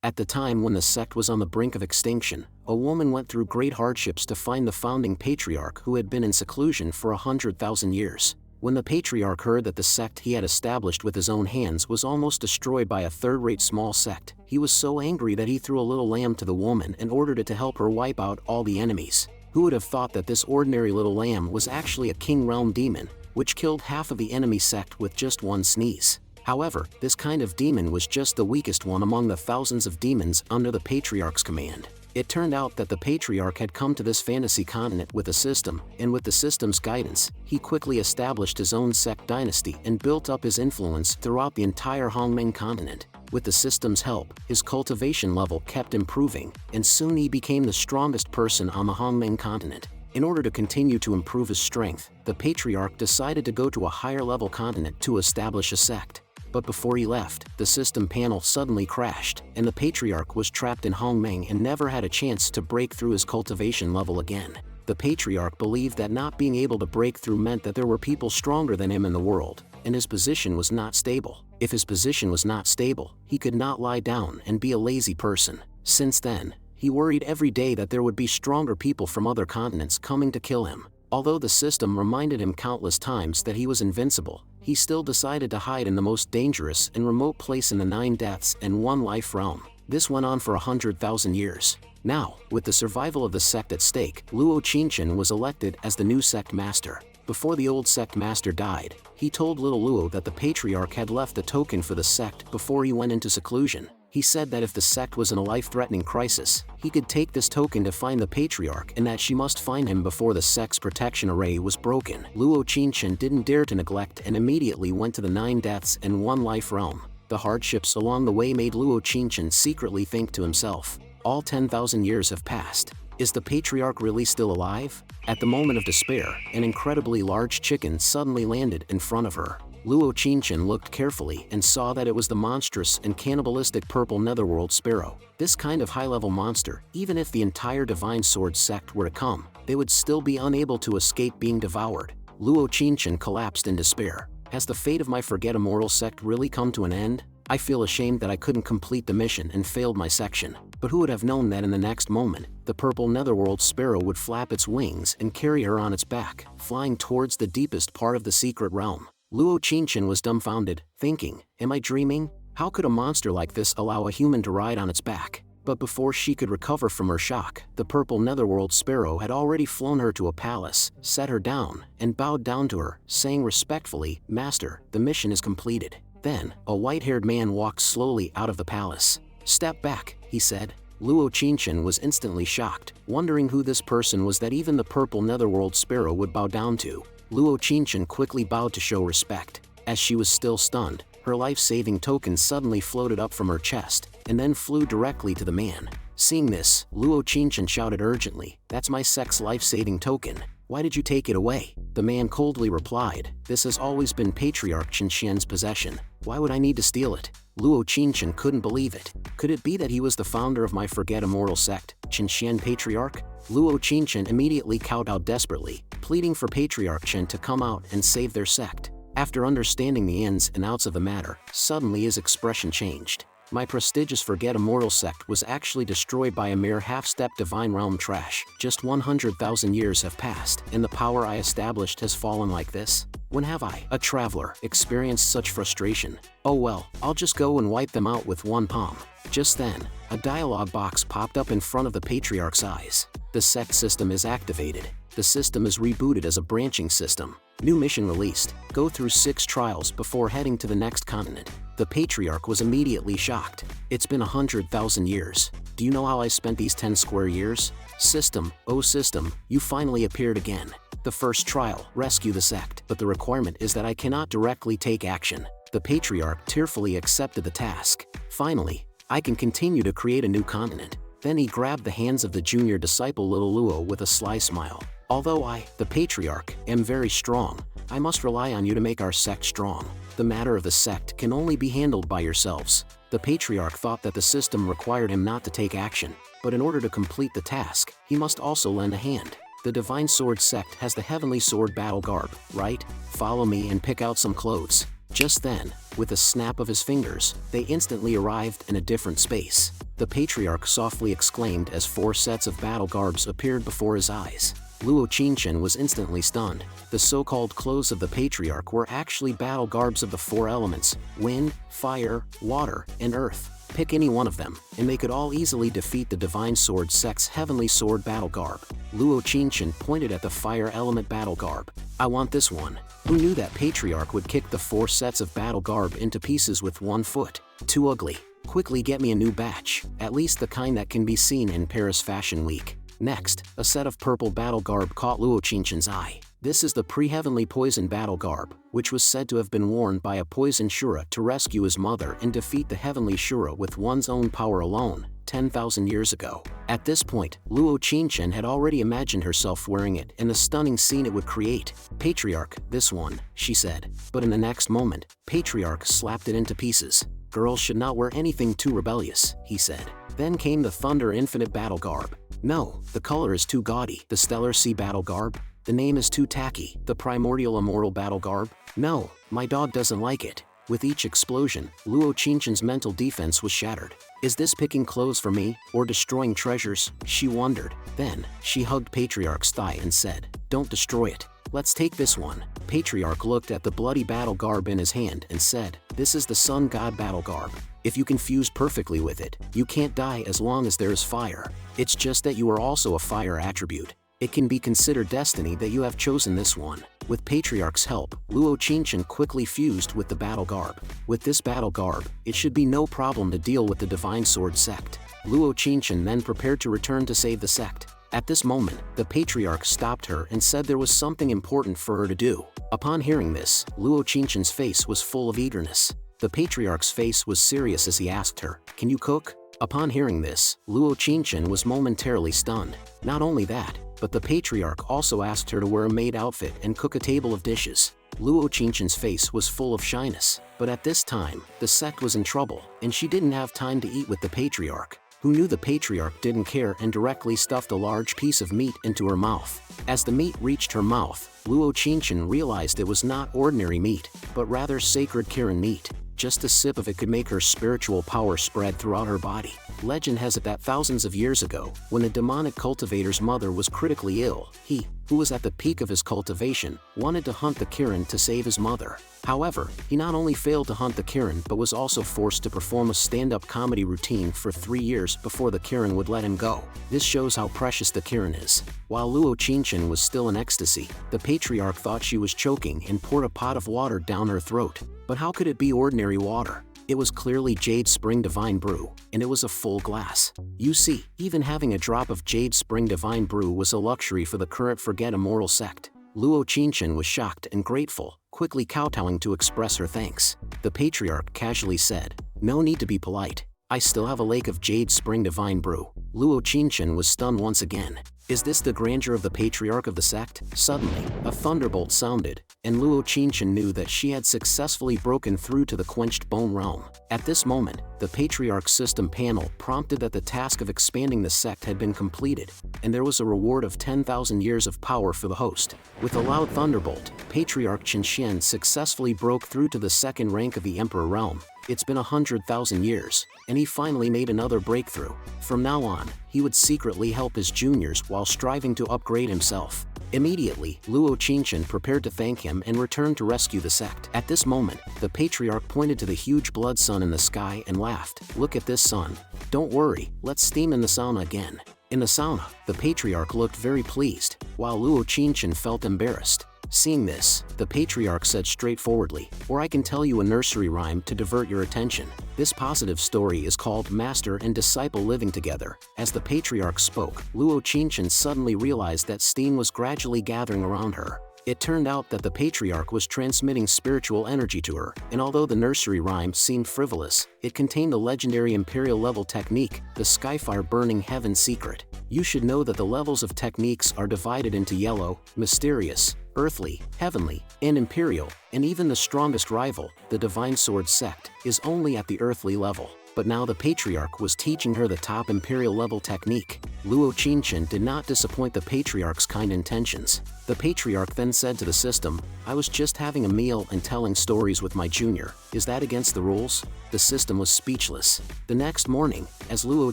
At the time when the sect was on the brink of extinction, a woman went through great hardships to find the founding patriarch who had been in seclusion for 100,000 years. When the patriarch heard that the sect he had established with his own hands was almost destroyed by a third-rate small sect, he was so angry that he threw a little lamb to the woman and ordered it to help her wipe out all the enemies. Who would have thought that this ordinary little lamb was actually a king realm demon, which killed half of the enemy sect with just one sneeze? However, this kind of demon was just the weakest one among the thousands of demons under the Patriarch's command. It turned out that the Patriarch had come to this fantasy continent with a system, and with the system's guidance, he quickly established his own sect dynasty and built up his influence throughout the entire Hongmeng continent. With the system's help, his cultivation level kept improving, and soon he became the strongest person on the Hongmeng continent. In order to continue to improve his strength, the Patriarch decided to go to a higher-level continent to establish a sect. But before he left, the system panel suddenly crashed, and the Patriarch was trapped in Hongmeng and never had a chance to break through his cultivation level again. The Patriarch believed that not being able to break through meant that there were people stronger than him in the world, and his position was not stable. If his position was not stable, he could not lie down and be a lazy person. Since then, he worried every day that there would be stronger people from other continents coming to kill him. Although the system reminded him countless times that he was invincible, he still decided to hide in the most dangerous and remote place in the 9 Deaths and 1 Life realm. This went on for 100,000 years. Now, with the survival of the sect at stake, Luo Qinchen was elected as the new sect master. Before the old sect master died, he told little Luo that the Patriarch had left a token for the sect before he went into seclusion. He said that if the sect was in a life-threatening crisis, he could take this token to find the Patriarch and that she must find him before the sect's protection array was broken. Luo Qinchen didn't dare to neglect and immediately went to the 9 Deaths and 1 Life realm. The hardships along the way made Luo Qinchen secretly think to himself, all 10,000 years have passed. Is the Patriarch really still alive? At the moment of despair, an incredibly large chicken suddenly landed in front of her. Luo Qinchen looked carefully and saw that it was the monstrous and cannibalistic purple netherworld sparrow. This kind of high-level monster, even if the entire Divine Sword sect were to come, they would still be unable to escape being devoured. Luo Qinchen collapsed in despair. Has the fate of my Forget Immortal sect really come to an end? I feel ashamed that I couldn't complete the mission and failed my section. But who would have known that in the next moment, the purple netherworld sparrow would flap its wings and carry her on its back, flying towards the deepest part of the secret realm. Luo Qinchen was dumbfounded, thinking, am I dreaming? How could a monster like this allow a human to ride on its back? But before she could recover from her shock, the purple netherworld sparrow had already flown her to a palace, set her down, and bowed down to her, saying respectfully, Master, the mission is completed. Then, a white-haired man walked slowly out of the palace. Step back, he said. Luo Qinchen was instantly shocked, wondering who this person was that even the purple netherworld sparrow would bow down to. Luo Qinchen quickly bowed to show respect. As she was still stunned, her life-saving token suddenly floated up from her chest, and then flew directly to the man. Seeing this, Luo Qinchen shouted urgently, That's my sect's life-saving token. Why did you take it away? The man coldly replied, This has always been Patriarch Qinxian's possession. Why would I need to steal it? Luo Qinchen couldn't believe it. Could it be that he was the founder of my Forget Immortal sect, Qinxian Patriarch? Luo Qinchen immediately kowtowed desperately, pleading for Patriarch Qin to come out and save their sect. After understanding the ins and outs of the matter, suddenly his expression changed. My prestigious Forget Immortal sect was actually destroyed by a mere half-step divine realm trash. Just 100,000 years have passed, and the power I established has fallen like this? When have I, a traveler, experienced such frustration? Oh well, I'll just go and wipe them out with one palm. Just then, a dialogue box popped up in front of the Patriarch's eyes. The sect system is activated. The system is rebooted as a branching system. New mission released. Go through 6 trials before heading to the next continent. The Patriarch was immediately shocked. It's been 100,000 years. Do you know how I spent these 10 square years? System, oh system, you finally appeared again. The first trial, rescue the sect, but the requirement is that I cannot directly take action. The Patriarch tearfully accepted the task. Finally, I can continue to create a new continent. Then he grabbed the hands of the junior disciple little Luo with a sly smile. Although I, the Patriarch, am very strong, I must rely on you to make our sect strong. The matter of the sect can only be handled by yourselves. The Patriarch thought that the system required him not to take action, but in order to complete the task, he must also lend a hand. The Divine Sword sect has the Heavenly Sword battle garb, right? Follow me and pick out some clothes. Just then, with a snap of his fingers, they instantly arrived in a different space. the Patriarch softly exclaimed as 4 sets of battle garbs appeared before his eyes. Luo Qingchen was instantly stunned. The so-called clothes of the Patriarch were actually battle garbs of the 4 elements: wind, fire, water, and earth. Pick any one of them, and they could all easily defeat the Divine Sword Sect's Heavenly Sword battle garb. Luo Qingchen pointed at the fire element battle garb. I want this one. Who knew that Patriarch would kick the 4 sets of battle garb into pieces with 1 foot? Too ugly. Quickly get me a new batch, at least the kind that can be seen in Paris Fashion Week. Next, a set of purple battle garb caught Luo Qingchen's eye. This is the pre-heavenly poison battle garb, which was said to have been worn by a poison Shura to rescue his mother and defeat the heavenly Shura with one's own power alone, 10,000 years ago. At this point, Luo Qingchen had already imagined herself wearing it and the stunning scene it would create. Patriarch, this one, she said. But in the next moment, Patriarch slapped it into pieces. Girls should not wear anything too rebellious, he said. Then came the Thunder Infinite battle garb. No, the color is too gaudy. The Stellar Sea battle garb? The name is too tacky. The Primordial Immortal battle garb? No, my dog doesn't like it. With each explosion, Luo Qingchen's mental defense was shattered. Is this picking clothes for me, or destroying treasures? She wondered. Then, she hugged Patriarch's thigh and said, don't destroy it. Let's take this one. Patriarch looked at the bloody battle garb in his hand and said, this is the Sun God battle garb. If you can fuse perfectly with it, you can't die as long as there is fire. It's just that you are also a fire attribute. It can be considered destiny that you have chosen this one. With Patriarch's help, Luo Qingchen quickly fused with the battle garb. With this battle garb, it should be no problem to deal with the Divine Sword Sect. Luo Qingchen then prepared to return to save the sect. At this moment, the Patriarch stopped her and said there was something important for her to do. Upon hearing this, Luo Qingchen's face was full of eagerness. The Patriarch's face was serious as he asked her, can you cook? Upon hearing this, Luo Qingchen was momentarily stunned. Not only that, but the Patriarch also asked her to wear a maid outfit and cook a table of dishes. Luo Qingchen's face was full of shyness, but at this time, the sect was in trouble, and she didn't have time to eat with the Patriarch, who knew the Patriarch didn't care and directly stuffed a large piece of meat into her mouth. As the meat reached her mouth, Luo Qingchen realized it was not ordinary meat, but rather sacred Kirin meat. Just a sip of it could make her spiritual power spread throughout her body. Legend has it that thousands of years ago, when a demonic cultivator's mother was critically ill, he, who was at the peak of his cultivation, wanted to hunt the Kirin to save his mother. However, he not only failed to hunt the Kirin but was also forced to perform a stand-up comedy routine for 3 years before the Kirin would let him go. This shows how precious the Kirin is. While Luo Qingchen was still in ecstasy, the Patriarch thought she was choking and poured a pot of water down her throat. But how could it be ordinary water? It was clearly Jade Spring Divine Brew, and it was a full glass. You see, even having a drop of Jade Spring Divine Brew was a luxury for the current Forget Immortal sect. Luo Qingchen was shocked and grateful, quickly kowtowing to express her thanks. The Patriarch casually said, no need to be polite. I still have a lake of Jade Spring Divine Brew. Luo Qingchen was stunned once again. Is this the grandeur of the Patriarch of the sect? Suddenly, a thunderbolt sounded, and Luo Qingchen knew that she had successfully broken through to the quenched bone realm. At this moment, the Patriarch system panel prompted that the task of expanding the sect had been completed, and there was a reward of 10,000 years of power for the host. With a loud thunderbolt, Patriarch Qinxian successfully broke through to the second rank of the Emperor realm. It's been 100,000 years, and he finally made another breakthrough. From now on, he would secretly help his juniors while striving to upgrade himself. Immediately, Luo Qingchen prepared to thank him and returned to rescue the sect. At this moment, the Patriarch pointed to the huge blood sun in the sky and laughed. Look at this sun. Don't worry, let's steam in the sauna again. In the sauna, the Patriarch looked very pleased, while Luo Qingchen felt embarrassed. Seeing this, the Patriarch said straightforwardly, or I can tell you a nursery rhyme to divert your attention. This positive story is called Master and Disciple Living Together. As the Patriarch spoke, Luo Qingchen suddenly realized that steam was gradually gathering around her. It turned out that the Patriarch was transmitting spiritual energy to her, and although the nursery rhyme seemed frivolous, it contained the legendary Imperial level technique, the Skyfire Burning Heaven Secret. You should know that the levels of techniques are divided into yellow, mysterious, earthly, heavenly, and imperial, and even the strongest rival, the Divine Sword Sect, is only at the earthly level. But now the Patriarch was teaching her the top imperial level technique. Luo Qingchen did not disappoint the Patriarch's kind intentions. The Patriarch then said to the system, "I was just having a meal and telling stories with my junior. Is that against the rules?" The system was speechless. The next morning, as Luo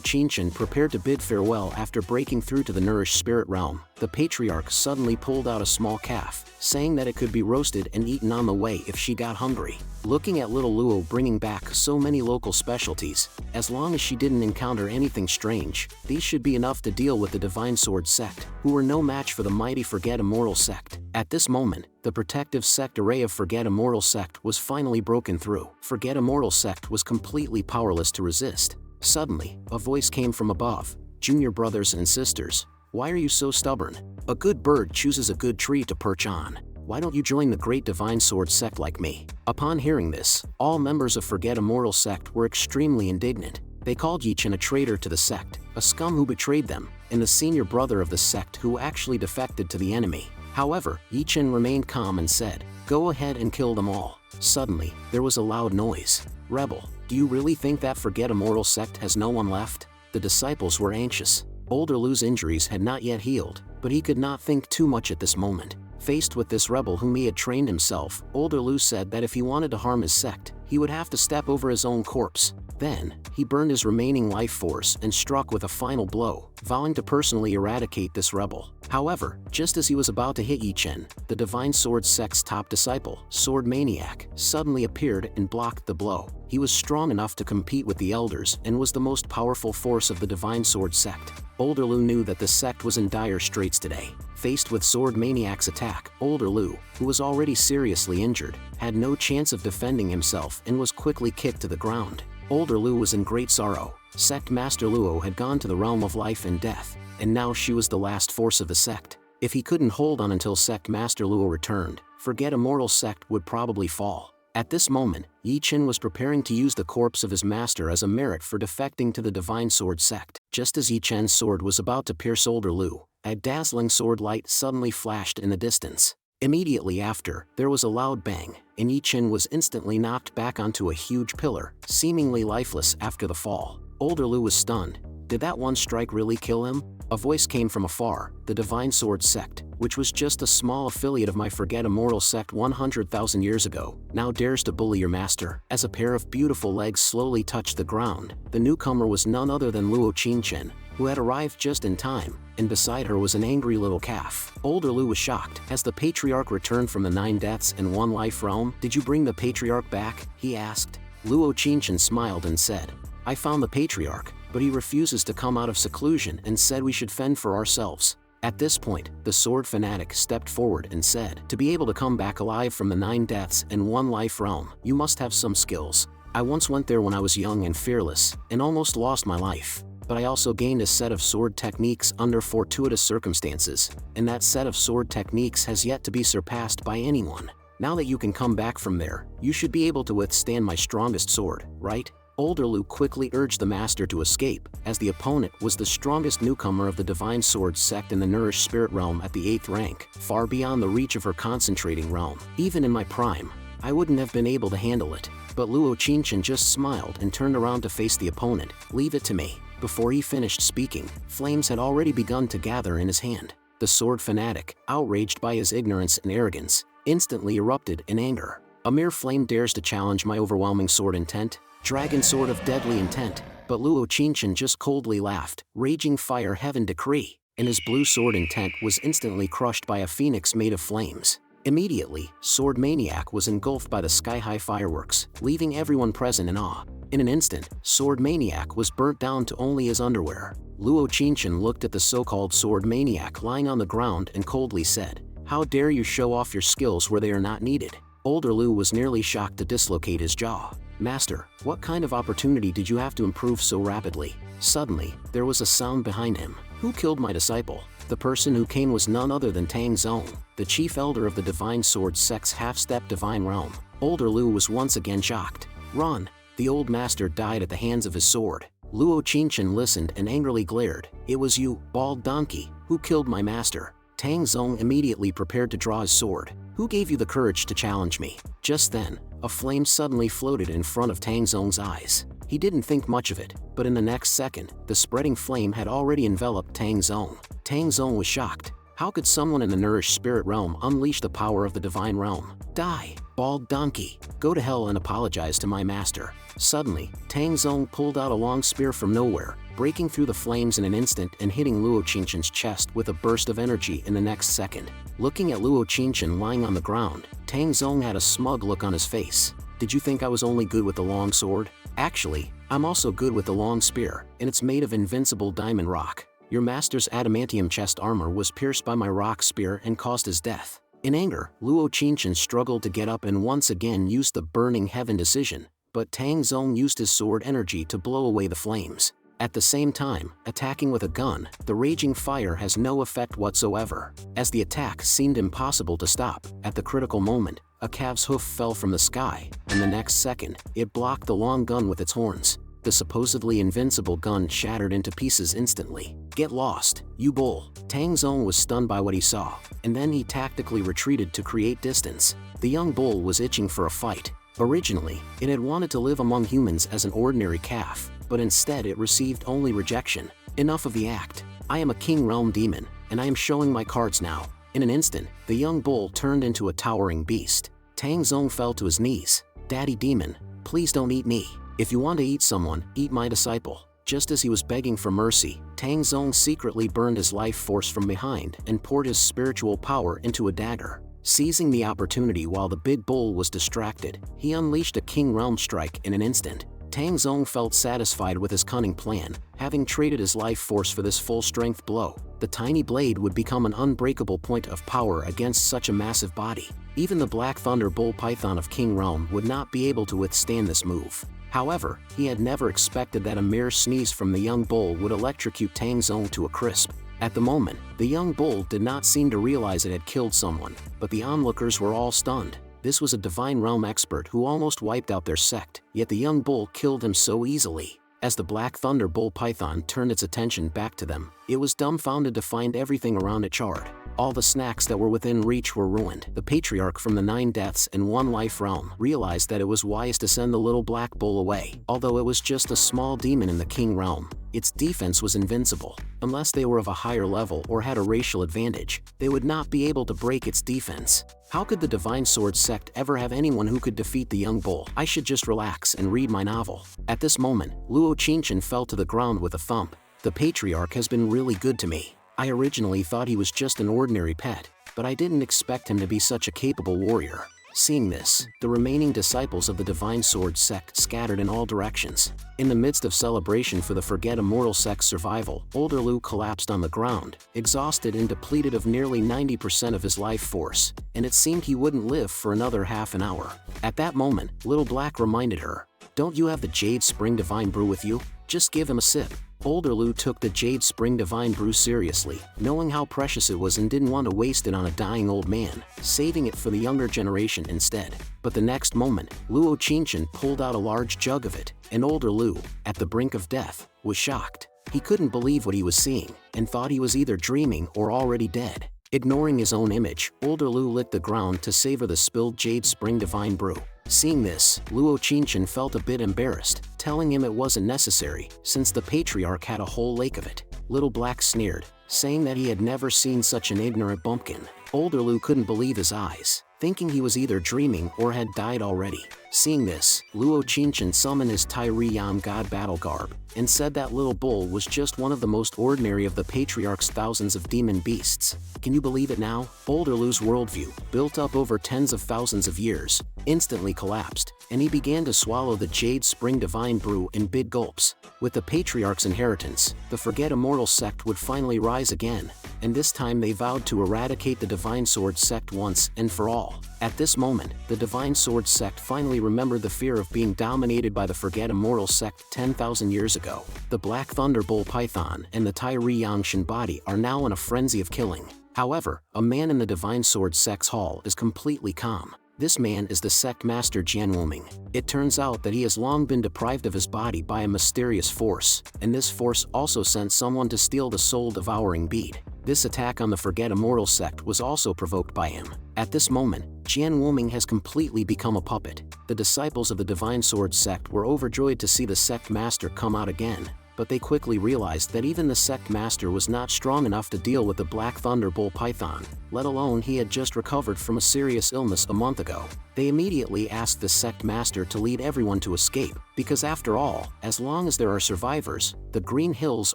Qinshan prepared to bid farewell after breaking through to the nourished spirit realm, the Patriarch suddenly pulled out a small calf, saying that it could be roasted and eaten on the way if she got hungry. Looking at little Luo bringing back so many local specialties, as long as she didn't encounter anything strange, these should be enough to deal with the Divine Sword Sect, who were no match for the mighty Forget Immortal Sect. At this moment, the protective sect array of Forget Immortal Sect was finally broken through. Forget Immortal Sect was completely powerless to resist. Suddenly, a voice came from above. "Junior brothers and sisters, why are you so stubborn? A good bird chooses a good tree to perch on. Why don't you join the great Divine Sword Sect like me?" Upon hearing this, all members of Forget Immortal Sect were extremely indignant. They called Yichen a traitor to the sect, a scum who betrayed them, and the senior brother of the sect who actually defected to the enemy. However, Yichen remained calm and said, "Go ahead and kill them all." Suddenly, there was a loud noise. "Rebel, do you really think that Forget Immortal Sect has no one left?" The disciples were anxious. Older Lu's injuries had not yet healed, but he could not think too much at this moment. Faced with this rebel whom he had trained himself, Older Lu said that if he wanted to harm his sect, he would have to step over his own corpse. Then, he burned his remaining life force and struck with a final blow, vowing to personally eradicate this rebel. However, just as he was about to hit Yichen, the Divine Sword Sect's top disciple, Sword Maniac, suddenly appeared and blocked the blow. He was strong enough to compete with the elders and was the most powerful force of the Divine Sword Sect. Older Lu knew that the sect was in dire straits today. Faced with Sword Maniac's attack, Older Lu, who was already seriously injured, had no chance of defending himself and was quickly kicked to the ground. Older Lu was in great sorrow. Sect Master Luo had gone to the realm of life and death, and now she was the last force of the sect. If he couldn't hold on until Sect Master Luo returned, Forget Immortal Sect would probably fall. At this moment, Yichen was preparing to use the corpse of his master as a merit for defecting to the Divine Sword Sect. Just as Yichen's sword was about to pierce Older Lu, a dazzling sword light suddenly flashed in the distance. Immediately after, there was a loud bang, and Yichen was instantly knocked back onto a huge pillar, seemingly lifeless after the fall. Older Lu was stunned. Did that one strike really kill him? A voice came from afar. The Divine Sword Sect, which was just a small affiliate of my Forget Immortal Sect 100,000 years ago, now dares to bully your master. As a pair of beautiful legs slowly touched the ground, the newcomer was none other than Luo Qinshan, who had arrived just in time, and beside her was an angry little calf. Older Lu was shocked. As the Patriarch returned from the 9 deaths and 1 life realm, "Did you bring the Patriarch back?" he asked. Luo Qinshan smiled and said, "I found the Patriarch, but he refuses to come out of seclusion and said we should fend for ourselves." At this point, the sword fanatic stepped forward and said, "To be able to come back alive from the 9 deaths and 1 life realm, you must have some skills. I once went there when I was young and fearless, and almost lost my life. But I also gained a set of sword techniques under fortuitous circumstances, and that set of sword techniques has yet to be surpassed by anyone. Now that you can come back from there, you should be able to withstand my strongest sword, right?" Older Lu quickly urged the master to escape, as the opponent was the strongest newcomer of the Divine Sword Sect in the Nourished Spirit Realm at the 8th rank, far beyond the reach of her concentrating realm. "Even in my prime, I wouldn't have been able to handle it." But Luo Qinshan just smiled and turned around to face the opponent. "Leave it to me." Before he finished speaking, flames had already begun to gather in his hand. The sword fanatic, outraged by his ignorance and arrogance, instantly erupted in anger. "A mere flame dares to challenge my overwhelming sword intent? Dragon sword of deadly intent." But Luo Qinshan just coldly laughed. "Raging fire heaven decree," and his blue sword intent was instantly crushed by a phoenix made of flames. Immediately, Sword Maniac was engulfed by the sky-high fireworks, leaving everyone present in awe. In an instant, Sword Maniac was burnt down to only his underwear. Luo Qinshan looked at the so-called Sword Maniac lying on the ground and coldly said, "How dare you show off your skills where they are not needed?" Older Lu was nearly shocked to dislocate his jaw. "Master, what kind of opportunity did you have to improve so rapidly?" Suddenly, there was a sound behind him. "Who killed my disciple?" The person who came was none other than Tang Zong, the chief elder of the Divine Sword Sect's half-step divine realm. Older Lu was once again shocked. "Run!" The old master died at the hands of his sword. Luo Qinshan listened and angrily glared. "It was you, bald donkey, who killed my master." Tang Zong immediately prepared to draw his sword. "Who gave you the courage to challenge me?" Just then, a flame suddenly floated in front of Tang Zong's eyes. He didn't think much of it, but in the next second, the spreading flame had already enveloped Tang Zong. Tang Zong was shocked. How could someone in the nourished spirit realm unleash the power of the divine realm? Die, bald donkey. Go to hell and apologize to my master. Suddenly, Tang Zong pulled out a long spear from nowhere, breaking through the flames in an instant and hitting Luo Qinchen's chest with a burst of energy in the next second. Looking at Luo Qinchen lying on the ground, Tang Zong had a smug look on his face. Did you think I was only good with the long sword? Actually, I'm also good with the long spear, and it's made of invincible diamond rock. Your master's adamantium chest armor was pierced by my rock spear and caused his death. In anger, Luo Qinchen struggled to get up and once again used the burning heaven decision, but Tang Zong used his sword energy to blow away the flames. At the same time, attacking with a gun, the raging fire has no effect whatsoever. As the attack seemed impossible to stop, at the critical moment, a calf's hoof fell from the sky, and the next second, it blocked the long gun with its horns. The supposedly invincible gun shattered into pieces instantly. Get lost, you bull. Tang Zong was stunned by what he saw, and then he tactically retreated to create distance. The young bull was itching for a fight. Originally, it had wanted to live among humans as an ordinary calf, but instead it received only rejection. Enough of the act. I am a king realm demon, and I am showing my cards now. In an instant, the young bull turned into a towering beast. Tang Zong fell to his knees. Daddy demon, please don't eat me. If you want to eat someone, eat my disciple. Just as he was begging for mercy, Tang Zong secretly burned his life force from behind and poured his spiritual power into a dagger. Seizing the opportunity while the big bull was distracted, he unleashed a king realm strike in an instant. Tang Zong felt satisfied with his cunning plan, having traded his life force for this full-strength blow. The tiny blade would become an unbreakable point of power against such a massive body. Even the Black Thunder Bull Python of King Realm would not be able to withstand this move. However, he had never expected that a mere sneeze from the young bull would electrocute Tang Zong to a crisp. At the moment, the young bull did not seem to realize it had killed someone, but the onlookers were all stunned. This was a divine realm expert who almost wiped out their sect, yet the young bull killed him so easily. As the Black Thunder Bull Python turned its attention back to them, it was dumbfounded to find everything around it charred. All the snacks that were within reach were ruined. The Patriarch from the 9 Deaths and 1 Life realm realized that it was wise to send the little black bull away. Although it was just a small demon in the King realm, its defense was invincible. Unless they were of a higher level or had a racial advantage, they would not be able to break its defense. How could the Divine Sword Sect ever have anyone who could defeat the young bull? I should just relax and read my novel. At this moment, Luo Qinchen fell to the ground with a thump. The Patriarch has been really good to me. I originally thought he was just an ordinary pet, but I didn't expect him to be such a capable warrior. Seeing this, the remaining disciples of the Divine Sword Sect scattered in all directions. In the midst of celebration for the Forget Immortal Sect's survival, Older Lu collapsed on the ground, exhausted and depleted of nearly 90% of his life force, and it seemed he wouldn't live for another half an hour. At that moment, Little Black reminded her, "Don't you have the Jade Spring Divine Brew with you? Just give him a sip." Older Lu took the Jade Spring Divine Brew seriously, knowing how precious it was and didn't want to waste it on a dying old man, saving it for the younger generation instead. But the next moment, Luo Qinchen pulled out a large jug of it, and Older Lu, at the brink of death, was shocked. He couldn't believe what he was seeing, and thought he was either dreaming or already dead. Ignoring his own image, Older Lu licked the ground to savor the spilled Jade Spring Divine Brew. Seeing this, Luo Qinchen felt a bit embarrassed, telling him it wasn't necessary, since the Patriarch had a whole lake of it. Little Black sneered, saying that he had never seen such an ignorant bumpkin. Older Lu couldn't believe his eyes, thinking he was either dreaming or had died already. Seeing this, Luo Qinchen summoned his Tairi Yam God battle garb, and said that little bull was just one of the most ordinary of the Patriarch's thousands of demon beasts. Can you believe it now? Older Lu's worldview, built up over tens of thousands of years, instantly collapsed, and he began to swallow the Jade Spring Divine Brew in big gulps. With the Patriarch's inheritance, the Forget Immortal Sect would finally rise again, and this time they vowed to eradicate the Divine Sword Sect once and for all. At this moment, the Divine Sword Sect finally remembered the fear of being dominated by the Forget Immortal Sect 10,000 years ago. The Black Thunder Bull Python and the Tairi Yangshan body are now in a frenzy of killing. However, a man in the Divine Sword Sect's hall is completely calm. This man is the sect master Jian Wuming. It turns out that he has long been deprived of his body by a mysterious force, and this force also sent someone to steal the soul-devouring bead. This attack on the Forget Immortal Sect was also provoked by him. At this moment, Jian Wuming has completely become a puppet. The disciples of the Divine Sword Sect were overjoyed to see the sect master come out again. but they quickly realized that even the sect master was not strong enough to deal with the Black Thunder Bull Python, let alone he had just recovered from a serious illness a month ago. They immediately asked the sect master to lead everyone to escape, because after all, as long as there are survivors, the Green Hills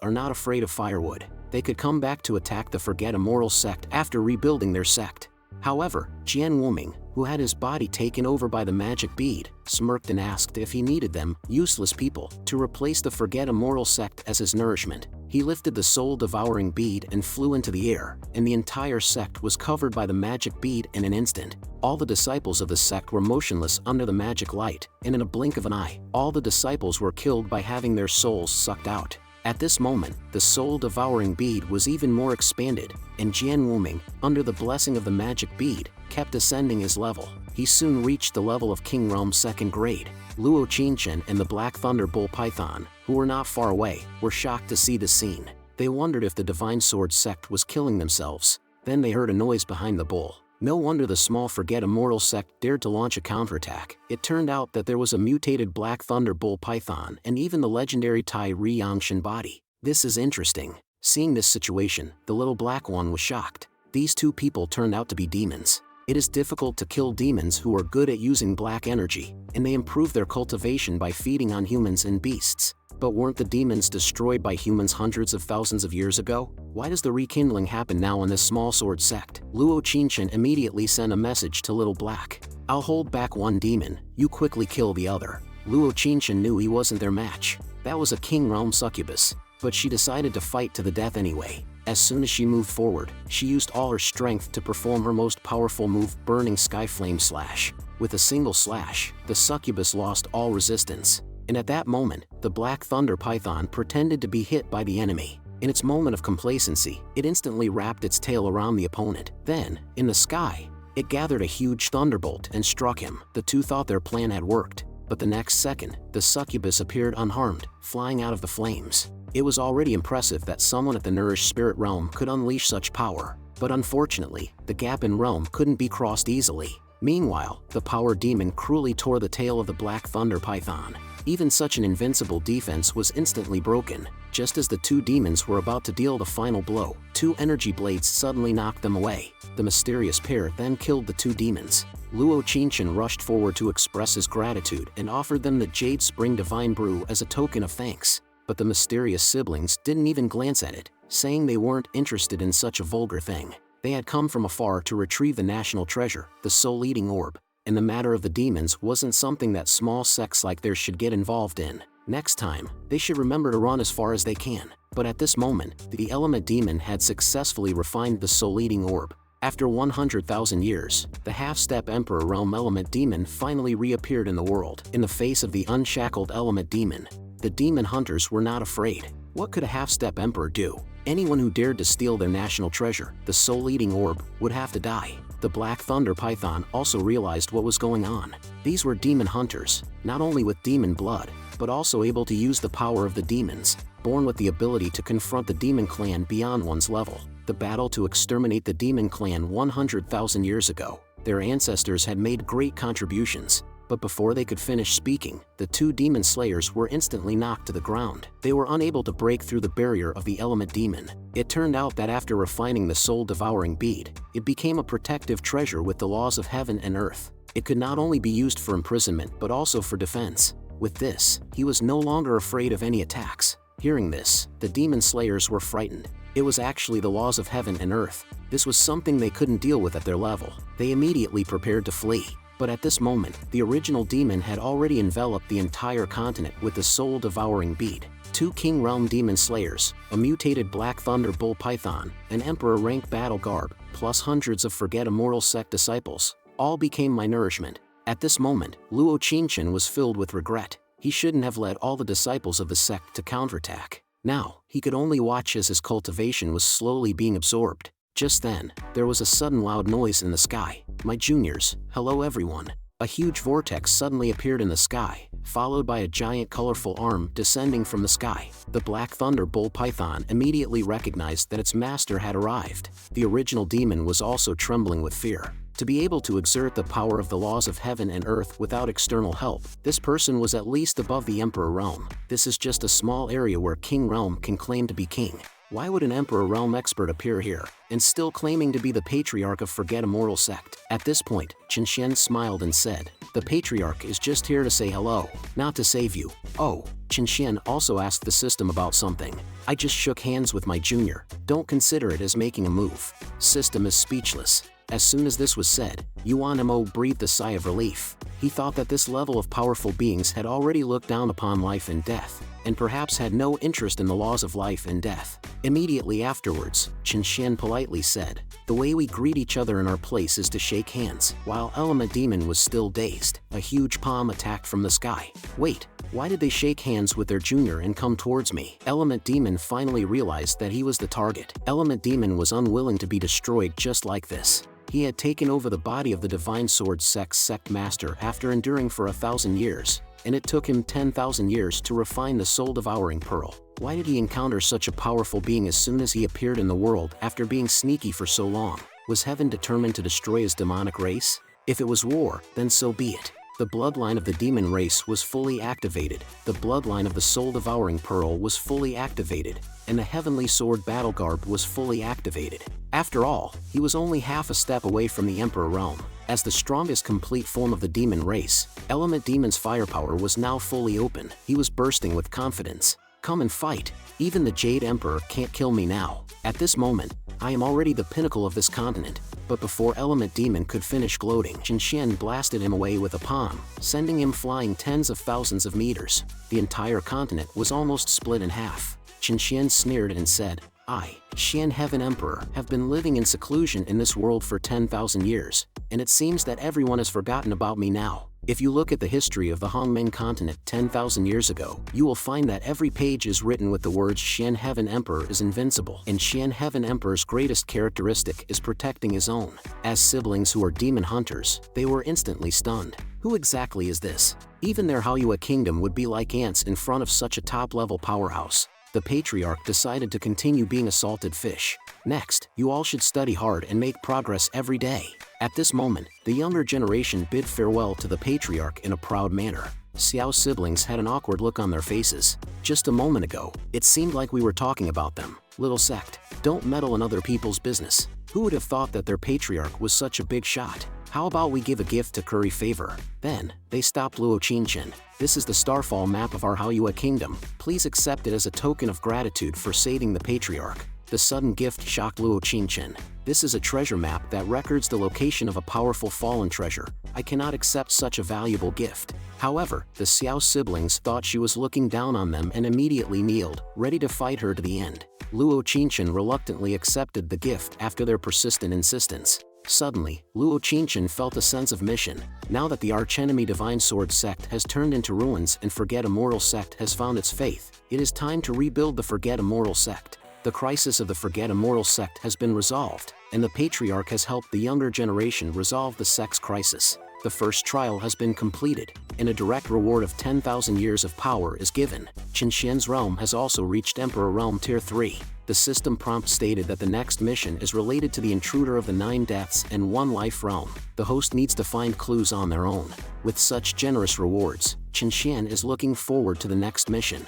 are not afraid of firewood. They could come back to attack the Forget Immortal sect after rebuilding their sect. However, Jian Wuming, who had his body taken over by the magic bead, smirked and asked if he needed them, useless people, to replace the Forget Immortal sect as his nourishment. He lifted the soul-devouring bead and flew into the air, and the entire sect was covered by the magic bead in an instant. All the disciples of the sect were motionless under the magic light, and in a blink of an eye, all the disciples were killed by having their souls sucked out. At this moment, the soul-devouring bead was even more expanded, and Jian Wuming, under the blessing of the magic bead, kept ascending his level. He soon reached the level of King Realm 2nd grade. Luo Qingchen and the Black Thunder Bull Python, who were not far away, were shocked to see the scene. They wondered if the Divine Sword sect was killing themselves. Then they heard a noise behind the bull. No wonder the small Forget Immortal sect dared to launch a counterattack. It turned out that there was a mutated Black Thunder Bull Python and even the legendary Tai Ri Yangshan body. This is interesting. Seeing this situation, the little black one was shocked. These two people turned out to be demons. It is difficult to kill demons who are good at using black energy, and they improve their cultivation by feeding on humans and beasts. But weren't the demons destroyed by humans hundreds of thousands of years ago? Why does the rekindling happen now in this small sword sect? Luo Qingchen immediately sent a message to Little Black. I'll hold back one demon, you quickly kill the other. Luo Qingchen knew he wasn't their match. That was a King Realm succubus. But she decided to fight to the death anyway. As soon as she moved forward, she used all her strength to perform her most powerful move, Burning Sky Flame Slash. With a single slash, the succubus lost all resistance. And at that moment, the Black Thunder Python pretended to be hit by the enemy. In its moment of complacency, it instantly wrapped its tail around the opponent. Then, in the sky, it gathered a huge thunderbolt and struck him. The two thought their plan had worked, but the next second, the succubus appeared unharmed, flying out of the flames. It was already impressive that someone at the Nourished Spirit Realm could unleash such power, but unfortunately, the gap in realm couldn't be crossed easily. Meanwhile, the Power Demon cruelly tore the tail of the Black Thunder Python. Even such an invincible defense was instantly broken. Just as the two demons were about to deal the final blow, two energy blades suddenly knocked them away. The mysterious pair then killed the two demons. Luo Qingchen rushed forward to express his gratitude and offered them the Jade Spring Divine Brew as a token of thanks. But the mysterious siblings didn't even glance at it, saying they weren't interested in such a vulgar thing. They had come from afar to retrieve the national treasure, the soul-eating orb. And the matter of the demons wasn't something that small sects like theirs should get involved in. Next time, they should remember to run as far as they can. But at this moment, the element demon had successfully refined the soul-eating orb. After 100,000 years, the half-step Emperor Realm element demon finally reappeared in the world. In the face of the unshackled element demon, the demon hunters were not afraid. What could a half-step Emperor do? Anyone who dared to steal their national treasure, the soul-eating orb, would have to die. The Black Thunder Python also realized what was going on. These were demon hunters, not only with demon blood, but also able to use the power of the demons, born with the ability to confront the demon clan beyond one's level. The battle to exterminate the demon clan 100,000 years ago. Their ancestors had made great contributions, but before they could finish speaking, the two demon slayers were instantly knocked to the ground. They were unable to break through the barrier of the element demon. It turned out that after refining the soul-devouring bead, it became a protective treasure with the laws of heaven and earth. It could not only be used for imprisonment but also for defense. With this, he was no longer afraid of any attacks. Hearing this, the demon slayers were frightened. It was actually the laws of heaven and earth. This was something they couldn't deal with at their level. They immediately prepared to flee. But at this moment, the original demon had already enveloped the entire continent with the soul-devouring bead. Two King Realm demon slayers, a mutated Black Thunder Bull Python, an Emperor rank battle garb, plus hundreds of Forget Immortal sect disciples, all became my nourishment. At this moment, Luo Qingchen was filled with regret. He shouldn't have led all the disciples of the sect to counterattack. Now, he could only watch as his cultivation was slowly being absorbed. Just then, there was a sudden loud noise in the sky. My juniors, hello everyone. A huge vortex suddenly appeared in the sky, followed by a giant colorful arm descending from the sky. The Black Thunder Bull Python immediately recognized that its master had arrived. The original demon was also trembling with fear. To be able to exert the power of the laws of heaven and earth without external help, this person was at least above the Emperor realm. This is just a small area where King realm can claim to be king. Why would an Emperor realm expert appear here, and still claiming to be the Patriarch of Forget Immortal Sect? At this point, Qinshian smiled and said, "The Patriarch is just here to say hello, not to save you." Oh, Qinshian also asked the system about something. "I just shook hands with my junior, don't consider it as making a move." System is speechless. As soon as this was said, Yuan Mo breathed a sigh of relief. He thought that this level of powerful beings had already looked down upon life and death, and perhaps had no interest in the laws of life and death. Immediately afterwards, Qinshian politely said, "The way we greet each other in our place is to shake hands." While Element Demon was still dazed, a huge palm attacked from the sky. Wait, why did they shake hands with their junior and come towards me? Element Demon finally realized that he was the target. Element Demon was unwilling to be destroyed just like this. He had taken over the body of the Divine Sword Sect's Sect Master after enduring for 1,000 years, and it took him 10,000 years to refine the soul-devouring pearl. Why did he encounter such a powerful being as soon as he appeared in the world after being sneaky for so long? Was heaven determined to destroy his demonic race? If it was war, then so be it. The bloodline of the demon race was fully activated, the bloodline of the soul-devouring pearl was fully activated, and the heavenly sword battle garb was fully activated. After all, he was only half a step away from the Emperor realm. As the strongest complete form of the demon race, Element Demon's firepower was now fully open. He was bursting with confidence. "Come and fight. Even the Jade Emperor can't kill me now. At this moment, I am already the pinnacle of this continent." But before Element Demon could finish gloating, Qinshian blasted him away with a palm, sending him flying tens of thousands of meters. The entire continent was almost split in half. Qinshian sneered and said, "I, Xian Heaven Emperor, have been living in seclusion in this world for 10,000 years, and it seems that everyone has forgotten about me now." If you look at the history of the Hongmeng continent 10,000 years ago, you will find that every page is written with the words Xian Heaven Emperor is invincible, and Xian Heaven Emperor's greatest characteristic is protecting his own. As siblings who are demon hunters, they were instantly stunned. Who exactly is this? Even their Haoyue kingdom would be like ants in front of such a top-level powerhouse. The Patriarch decided to continue being a salted fish. "Next, you all should study hard and make progress every day." At this moment, the younger generation bid farewell to the Patriarch in a proud manner. Xiao's siblings had an awkward look on their faces. Just a moment ago, it seemed like we were talking about them. Little Sect, don't meddle in other people's business. Who would have thought that their Patriarch was such a big shot? How about we give a gift to curry favor? Then, they stopped Luo Qinshan. "This is the starfall map of our Haoyue kingdom. Please accept it as a token of gratitude for saving the Patriarch." The sudden gift shocked Luo Qinshan. "This is a treasure map that records the location of a powerful fallen treasure. I cannot accept such a valuable gift." However, the Xiao siblings thought she was looking down on them and immediately kneeled, ready to fight her to the end. Luo Qinshan reluctantly accepted the gift after their persistent insistence. Suddenly, Luo Qinshan felt a sense of mission. Now that the archenemy Divine Sword Sect has turned into ruins and Forget Immortal Sect has found its faith, it is time to rebuild the Forget Immortal Sect. The crisis of the Forget Immortal Sect has been resolved, and the Patriarch has helped the younger generation resolve the sect's crisis. The first trial has been completed, and a direct reward of 10,000 years of power is given. Qinshian's realm has also reached Emperor Realm Tier 3. The system prompt stated that the next mission is related to the intruder of the 9 deaths and 1 life realm. The host needs to find clues on their own. With such generous rewards, Qinshian is looking forward to the next mission.